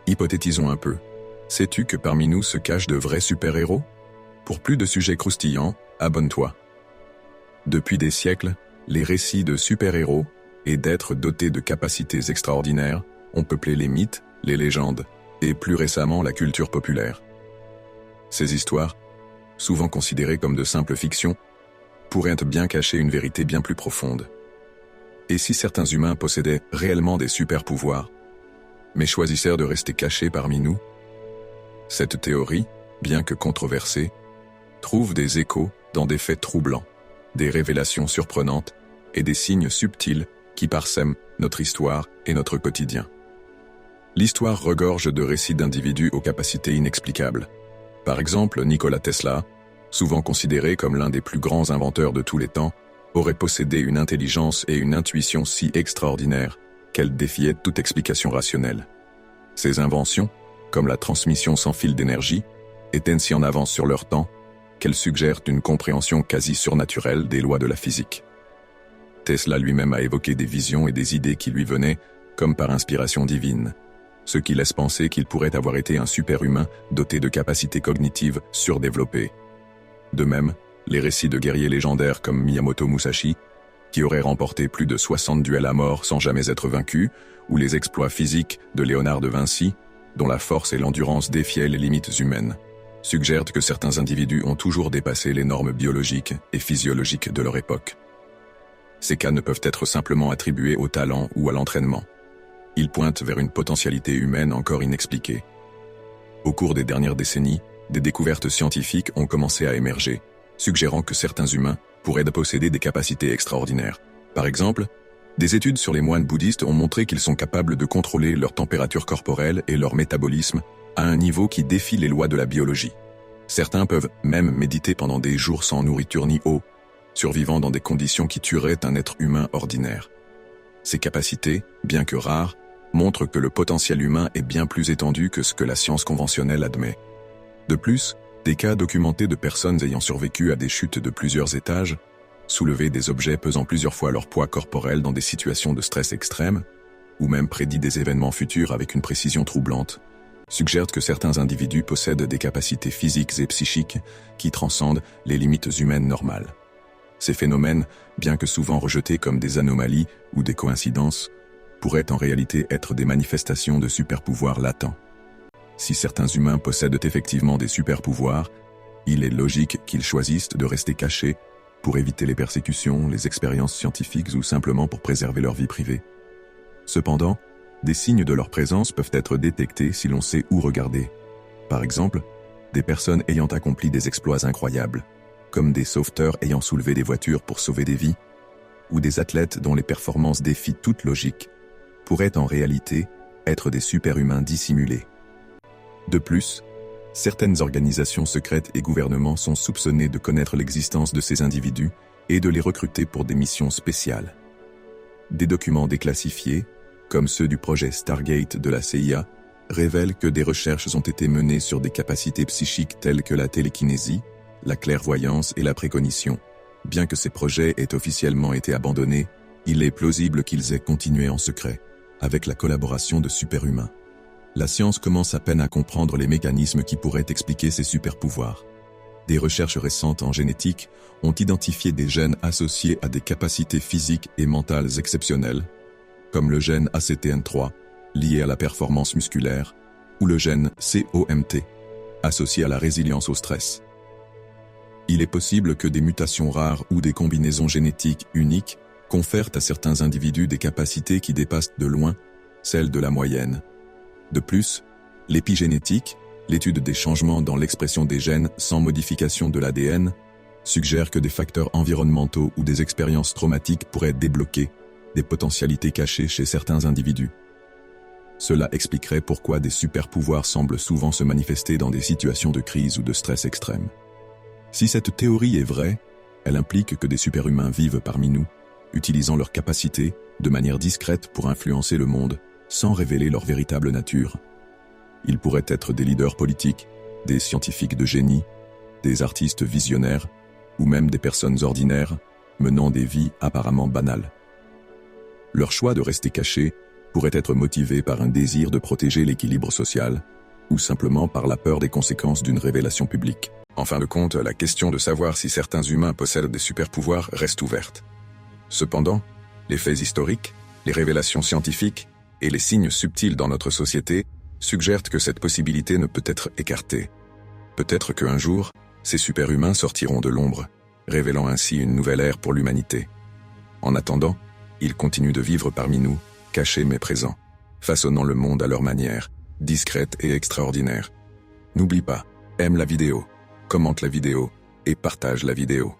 Hypothétisons un peu. Sais-tu que parmi nous se cachent de vrais super-héros? Pour plus de sujets croustillants, abonne-toi. Depuis des siècles, les récits de super-héros et d'êtres dotés de capacités extraordinaires ont peuplé les mythes, les légendes et plus récemment la culture populaire. Ces histoires, souvent considérées comme de simples fictions, pourraient bien cacher une vérité bien plus profonde. Et si certains humains possédaient réellement des super-pouvoirs, mais choisissèrent de rester cachés parmi nous? Cette théorie, bien que controversée, trouve des échos dans des faits troublants, des révélations surprenantes et des signes subtils qui parsèment notre histoire et notre quotidien. L'histoire regorge de récits d'individus aux capacités inexplicables. Par exemple, Nikola Tesla, souvent considéré comme l'un des plus grands inventeurs de tous les temps, aurait possédé une intelligence et une intuition si extraordinaires qu'elles défiaient toute explication rationnelle. Ses inventions, comme la transmission sans fil d'énergie, étaient si en avance sur leur temps qu'elles suggèrent une compréhension quasi surnaturelle des lois de la physique. Tesla lui-même a évoqué des visions et des idées qui lui venaient comme par inspiration divine, ce qui laisse penser qu'il pourrait avoir été un super-humain doté de capacités cognitives surdéveloppées. De même, les récits de guerriers légendaires comme Miyamoto Musashi, qui aurait remporté plus de 60 duels à mort sans jamais être vaincu, ou les exploits physiques de Léonard de Vinci, dont la force et l'endurance défiaient les limites humaines, suggèrent que certains individus ont toujours dépassé les normes biologiques et physiologiques de leur époque. Ces cas ne peuvent être simplement attribués au talent ou à l'entraînement. Ils pointent vers une potentialité humaine encore inexpliquée. Au cours des dernières décennies, des découvertes scientifiques ont commencé à émerger, suggérant que certains humains pourraient posséder des capacités extraordinaires. Par exemple, des études sur les moines bouddhistes ont montré qu'ils sont capables de contrôler leur température corporelle et leur métabolisme à un niveau qui défie les lois de la biologie. Certains peuvent même méditer pendant des jours sans nourriture ni eau, survivant dans des conditions qui tueraient un être humain ordinaire. Ces capacités, bien que rares, montrent que le potentiel humain est bien plus étendu que ce que la science conventionnelle admet. De plus, des cas documentés de personnes ayant survécu à des chutes de plusieurs étages, soulevé des objets pesant plusieurs fois leur poids corporel dans des situations de stress extrême, ou même prédit des événements futurs avec une précision troublante, suggèrent que certains individus possèdent des capacités physiques et psychiques qui transcendent les limites humaines normales. Ces phénomènes, bien que souvent rejetés comme des anomalies ou des coïncidences, pourraient en réalité être des manifestations de super-pouvoirs latents. Si certains humains possèdent effectivement des super-pouvoirs, il est logique qu'ils choisissent de rester cachés pour éviter les persécutions, les expériences scientifiques ou simplement pour préserver leur vie privée. Cependant, des signes de leur présence peuvent être détectés si l'on sait où regarder. Par exemple, des personnes ayant accompli des exploits incroyables, comme des sauveteurs ayant soulevé des voitures pour sauver des vies, ou des athlètes dont les performances défient toute logique, pourraient en réalité être des super-humains dissimulés. De plus, certaines organisations secrètes et gouvernements sont soupçonnés de connaître l'existence de ces individus et de les recruter pour des missions spéciales. Des documents déclassifiés, comme ceux du projet Stargate de la CIA, révèlent que des recherches ont été menées sur des capacités psychiques telles que la télékinésie, la clairvoyance et la précognition. Bien que ces projets aient officiellement été abandonnés, il est plausible qu'ils aient continué en secret, avec la collaboration de super-humains. La science commence à peine à comprendre les mécanismes qui pourraient expliquer ces super-pouvoirs. Des recherches récentes en génétique ont identifié des gènes associés à des capacités physiques et mentales exceptionnelles, comme le gène ACTN3, lié à la performance musculaire, ou le gène COMT, associé à la résilience au stress. Il est possible que des mutations rares ou des combinaisons génétiques uniques confèrent à certains individus des capacités qui dépassent de loin celles de la moyenne. De plus, l'épigénétique, l'étude des changements dans l'expression des gènes sans modification de l'ADN, suggère que des facteurs environnementaux ou des expériences traumatiques pourraient débloquer des potentialités cachées chez certains individus. Cela expliquerait pourquoi des super-pouvoirs semblent souvent se manifester dans des situations de crise ou de stress extrême. Si cette théorie est vraie, elle implique que des super-humains vivent parmi nous, utilisant leurs capacités de manière discrète pour influencer le monde, sans révéler leur véritable nature. Ils pourraient être des leaders politiques, des scientifiques de génie, des artistes visionnaires, ou même des personnes ordinaires, menant des vies apparemment banales. Leur choix de rester cachés pourrait être motivé par un désir de protéger l'équilibre social, ou simplement par la peur des conséquences d'une révélation publique. En fin de compte, la question de savoir si certains humains possèdent des super-pouvoirs reste ouverte. Cependant, les faits historiques, les révélations scientifiques et les signes subtils dans notre société suggèrent que cette possibilité ne peut être écartée. Peut-être qu'un jour, ces super-humains sortiront de l'ombre, révélant ainsi une nouvelle ère pour l'humanité. En attendant, ils continuent de vivre parmi nous, cachés mais présents, façonnant le monde à leur manière, discrète et extraordinaire. N'oublie pas, aime la vidéo, commente la vidéo et partage la vidéo.